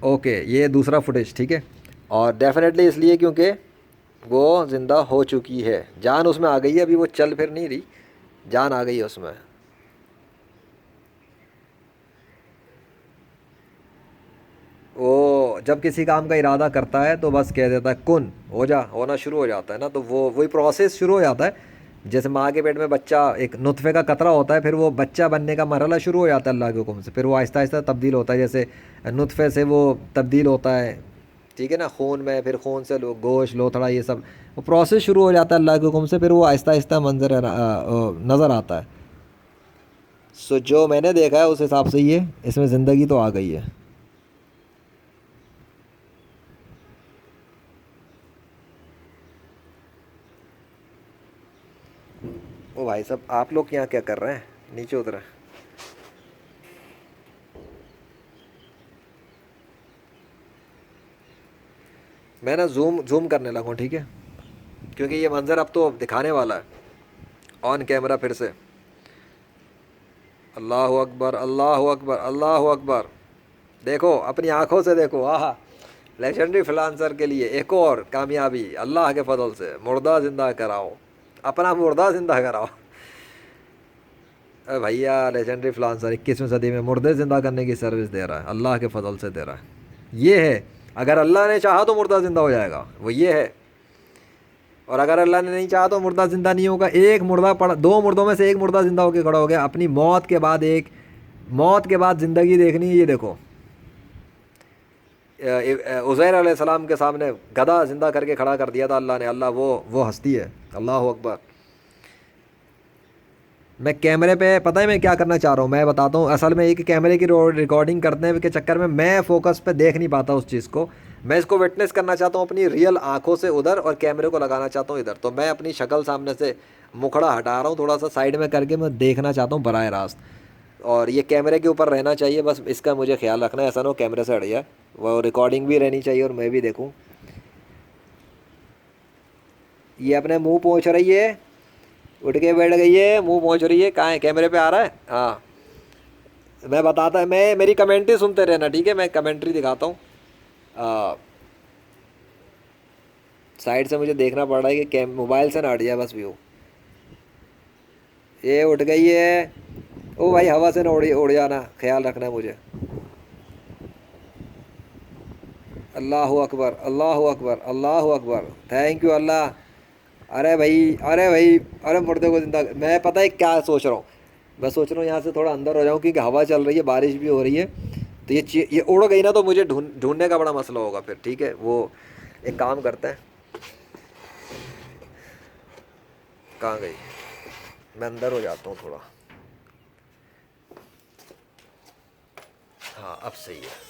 Okay, ये दूसरा footage, ठीक है। और डेफिनेटली इसलिए क्योंकि वो ज़िंदा हो चुकी है, जान उसमें आ गई है, अभी वो चल फिर नहीं रही, जान आ गई है उसमें। वो जब किसी काम का इरादा करता है तो बस कह देता है कुन हो जा, होना शुरू हो जाता है ना, तो वो वही प्रोसेस शुरू हो जाता है। जैसे माँ के पेट में बच्चा एक नुतफ़े का कतरा होता है, फिर वो बच्चा बनने का मरहला शुरू हो जाता है अल्लाह के हुक्म से, फिर वो आहिस्ता आहिस्ता तब्दील होता है, जैसे नुतफ़े से वो तब्दील होता है, ठीक है ना, खून में, फिर खून से लो गोश्त लोथड़ा, ये सब वो प्रोसेस शुरू हो जाता है अल्लाह के हुक्म से, फिर वो आहिस्ता आहिस्ता मंजर नज़र आता है। सो जो मैंने देखा है उस हिसाब से ये इसमें ज़िंदगी तो आ गई है। ओ भाई साहब, आप लोग यहाँ क्या कर रहे हैं, नीचे उतरे। मैं ना जूम जूम करने लगा हूँ, ठीक है, क्योंकि ये मंज़र अब तो दिखाने वाला है ऑन कैमरा फिर से। अल्लाह अकबर, अल्लाह अकबर, अल्लाह अकबर। देखो अपनी आंखों से देखो, आहा। लेजेंडरी फ्रीलांसर के लिए एक और कामयाबी अल्लाह के फजल से, मुर्दा ज़िंदा कराओ, अपना मुर्दा ज़िंदा कराओ। अरे भैया, लेजेंडरी फ्रीलांसर 21वीं सदी में मुर्दे ज़िंदा करने की सर्विस दे रहा है, अल्लाह के फजल से दे रहा है। ये है, अगर अल्लाह ने चाहा तो मुर्दा ज़िंदा हो जाएगा, वो ये है। और अगर अल्लाह ने नहीं चाहा तो मुर्दा ज़िंदा नहीं होगा। एक मुर्दा पड़ा, दो मुर्दों में से एक मुर्दा ज़िंदा होकर खड़ा हो गया, अपनी मौत के बाद एक, मौत के बाद ज़िंदगी देखनी है, ये देखो। उज़ैर अलैहिस्सलाम के सामने गधा ज़िंदा करके खड़ा कर दिया था अल्लाह ने, अल्लाह वो हस्ती है। अल्लाह अकबर। मैं कैमरे पे, पता है मैं क्या करना चाह रहा हूँ, मैं बताता हूँ। असल में एक कैमरे की रिकॉर्डिंग करने के चक्कर में मैं फोकस पे देख नहीं पाता उस चीज़ को। मैं इसको विटनेस करना चाहता हूँ अपनी रियल आंखों से उधर, और कैमरे को लगाना चाहता हूँ इधर। तो मैं अपनी शक्ल सामने से मुखड़ा हटा रहा हूँ, थोड़ा सा साइड में करके मैं देखना चाहता हूँ बराह रास्त। और ये कैमरे के ऊपर रहना चाहिए, बस इसका मुझे ख्याल रखना है, ऐसा ना हो कैमरे से हट जाए। वो रिकॉर्डिंग भी रहनी चाहिए और मैं भी देखूँ। ये अपने मुंह पहुँच रही है, उठ के बैठ गई है, मुंह पहुँच रही है, कहाँ है, कैमरे पे आ रहा है, हाँ। मैं बताता है, मैं मेरी कमेंट्री सुनते रहना, ठीक है, मैं कमेंट्री दिखाता हूँ। साइड से मुझे देखना पड़ रहा है कि कैम मोबाइल से ना हट जाए बस व्यू। ये उठ गई है। ओ भाई, हवा से ना उड़ जाना, ख्याल रखना है मुझे। अल्लाह अकबर, अल्लाह अकबर, अल्लाह अकबर, थैंक यू अल्लाह। अरे भाई, अरे भाई, अरे मुर्दे को जिंदा, मैं पता है क्या सोच रहा हूँ, मैं सोच रहा हूँ यहाँ से थोड़ा अंदर हो जाऊँ, क्योंकि हवा चल रही है, बारिश भी हो रही है। तो ये उड़ गई ना, तो मुझे ढूंढने का बड़ा मसला होगा फिर, ठीक है। वो एक काम करते हैं, कहाँ गई, मैं अंदर हो जाता हूँ थोड़ा। हाँ, अब सही है।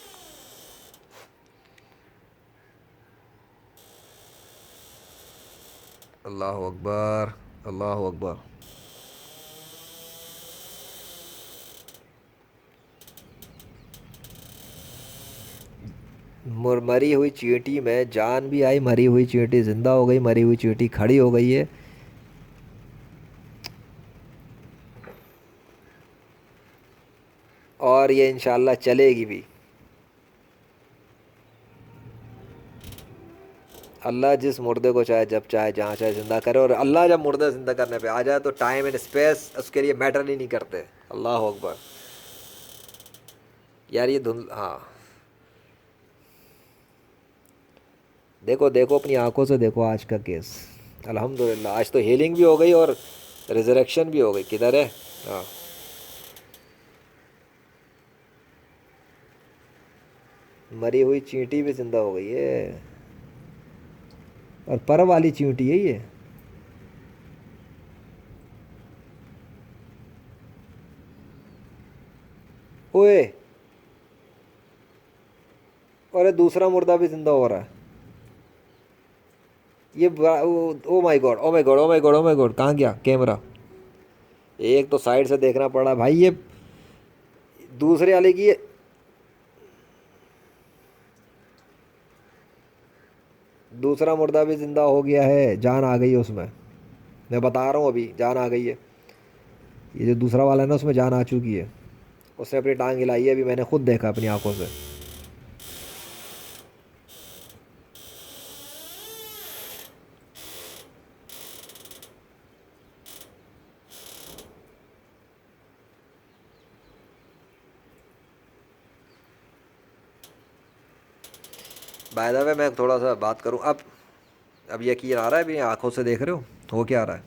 अल्लाह अकबर, अल्लाह अकबर। मरी हुई चींटी में जान भी आई, मरी हुई चींटी जिंदा हो गई, मरी हुई चींटी खड़ी हो गई है। और ये इंशाल्लाह चलेगी भी। अल्लाह जिस मुर्दे को चाहे जब चाहे जहाँ चाहे ज़िंदा करे, और अल्लाह जब मुर्दा ज़िंदा करने पे आ जाए तो टाइम एंड स्पेस उसके लिए मैटर ही नहीं करते। अल्लाह अकबर। यार ये धुंध, हाँ। देखो देखो, अपनी आंखों से देखो आज का केस। अल्हम्दुलिल्लाह, आज तो हीलिंग भी हो गई और रिजरेक्शन भी हो गई। किधर है, हाँ। मरी हुई चींटी भी जिंदा हो गई है, और पर वाली चींटी है ये। ओए, और दूसरा मुर्दा भी जिंदा हो रहा है। ये oh my God, oh my God, oh my God, oh my God, कहाँ गया कैमरा। एक तो साइड से देखना पड़ा भाई, ये दूसरे वाले की दूसरा मुर्दा भी जिंदा हो गया है, जान आ गई है उसमें। मैं बता रहा हूँ, अभी जान आ गई है। ये जो दूसरा वाला है ना, उसमें जान आ चुकी है। उसने अपनी टांग हिलाई है, अभी मैंने खुद देखा अपनी आंखों से। बाय द वे मैं थोड़ा सा बात करूं अब यकीन आ रहा है, अभी आंखों से देख रहे हो क्या आ रहा है?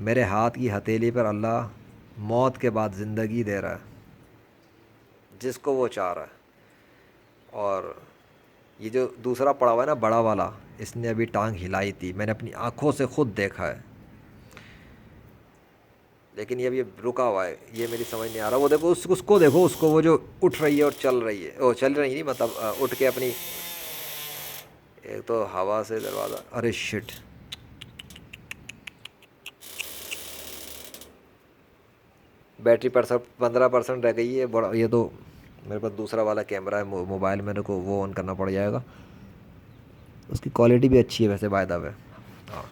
मेरे हाथ की हथेली पर अल्लाह मौत के बाद ज़िंदगी दे रहा है जिसको वो चाह रहा है। और ये जो दूसरा पड़ा हुआ है ना, बड़ा वाला, इसने अभी टांग हिलाई थी, मैंने अपनी आंखों से खुद देखा है। लेकिन ये अभी रुका हुआ है, ये मेरी समझ नहीं आ रहा। वो देखो, उसको देखो, उसको, वो जो उठ रही है और चल रही है, ओ चल रही नहीं मतलब उठ के अपनी, एक तो हवा से दरवाज़ा, अरे शिट, बैटरी पर सब 15% रह गई है। बड़ा ये तो मेरे पास दूसरा वाला कैमरा है मोबाइल, मेरे को वो ऑन करना पड़ जाएगा। उसकी क्वालिटी भी अच्छी है वैसे बाय द वे। हाँ,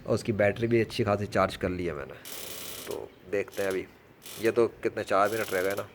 और उसकी बैटरी भी अच्छी खासी चार्ज कर ली है मैंने। तो देखते हैं अभी, ये तो कितने 4 मिनट रह गए ना।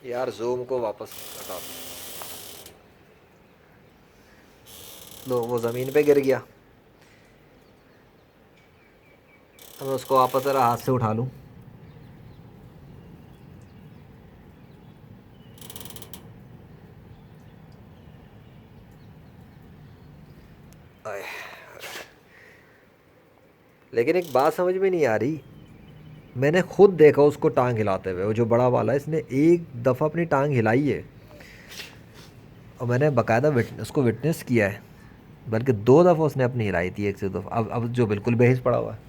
यार जूम को वापस हटा दो, वो ज़मीन पे गिर गया। अब मैं उसको वापस ज़रा हाथ से उठा लूँ। आए, लेकिन एक बात समझ में नहीं आ रही, मैंने खुद देखा उसको टांग हिलाते हुए, वो जो बड़ा वाला है, इसने एक दफ़ा अपनी टांग हिलाई है और मैंने बाकायदा उसको विटनेस किया है। बल्कि 2 दफ़ा उसने अपनी हिलाई थी, एक से 2। अब जो बिल्कुल बेहिस पड़ा हुआ है।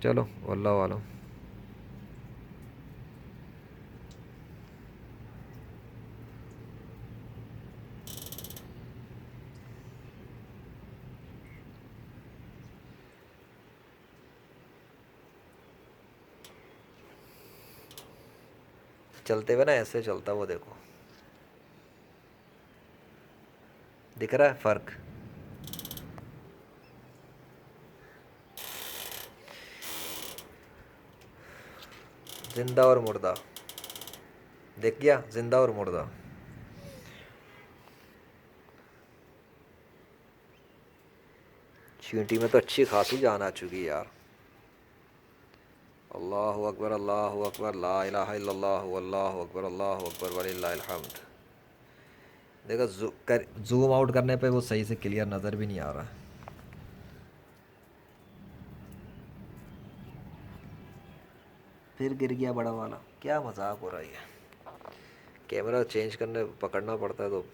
चलो अल्लाह वाला। चलते हुए ना ऐसे चलता, वो देखो, दिख रहा है फ़र्क? जिंदा और मुर्दा, देख गया, जिंदा और मुर्दा। चींटी में तो अच्छी खासी जान आ चुकी है यार। अल्लाहु अकबर, अल्लाहु अकबर, ला इलाहा इल्लल्लाह, अल्लाहु अकबर, अल्लाहु अकबर, वलिल्लाहिल हम्द। देखो जूम आउट करने पे वो सही से क्लियर नज़र भी नहीं आ रहा। फिर गिर गया बड़ा वाला, क्या मजाक हो रहा है? कैमरा चेंज करने पकड़ना पड़ता है तो।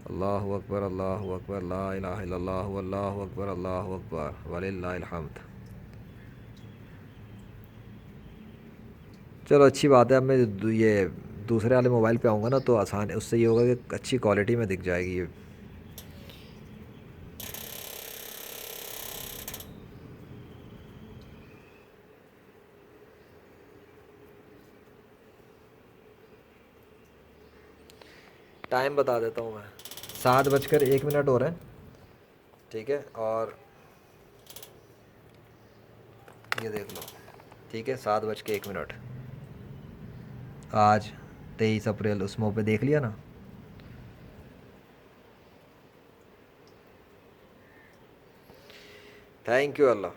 अल्लाहु अकबर, अल्लाहु अकबर, ला इलाहा इल्लल्लाह, अल्लाहु अकबर, अल्लाहु अकबर, वलिल्लाहिल हम्द। चलो अच्छी बात है। अब मैं ये दूसरे वाले मोबाइल पे आऊँगा ना तो आसान है, उससे ये होगा कि अच्छी क्वालिटी में दिख जाएगी ये। टाइम बता देता हूँ मैं, 7:01 हो रहे हैं, ठीक है? और ये देख लो, ठीक है, 7:01। आज 23 अप्रैल, उस मुँह पे देख लिया ना। Thank you Allah.